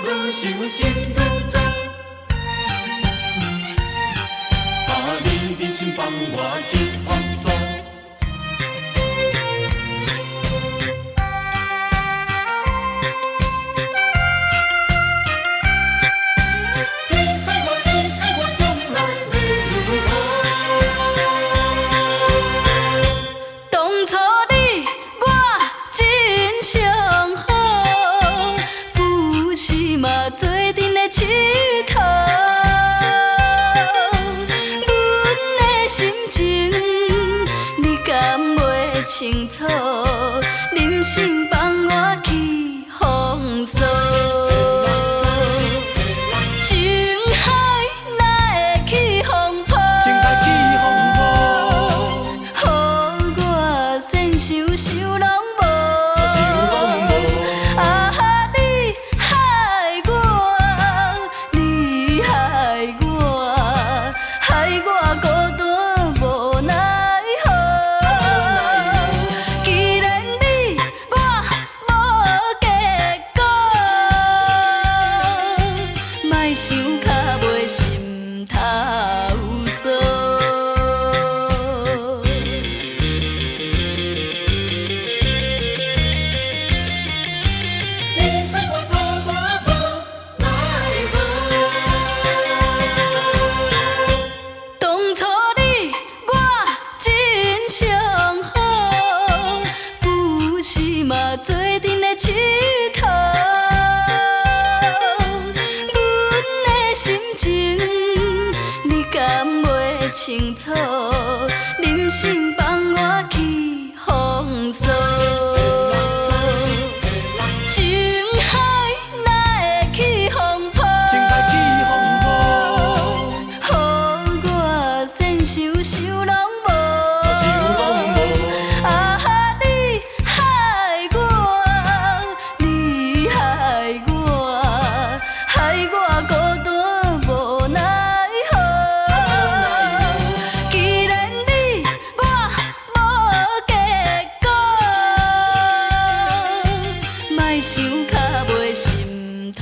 愈想心愈糟。你忍心放我去风霜？当初你我真相好，不是嘛做阵的佚佗。阮的心情你敢袂清楚？忍心放我去风霜？情海哪会去风波？予我先想想拢无。啊！你害我，你害我，害我孤单无奈何。既然你我无结果，莫想较袂心头糟。当初你我真相好，不是嘛做阵的佚佗。阮的心情你敢袂清楚？忍心放我去风霜？情海哪会去风波？予我先想想拢无。啊！你害我，你害我，害我孤单无奈何。既然你我无结果，莫想较袂心头。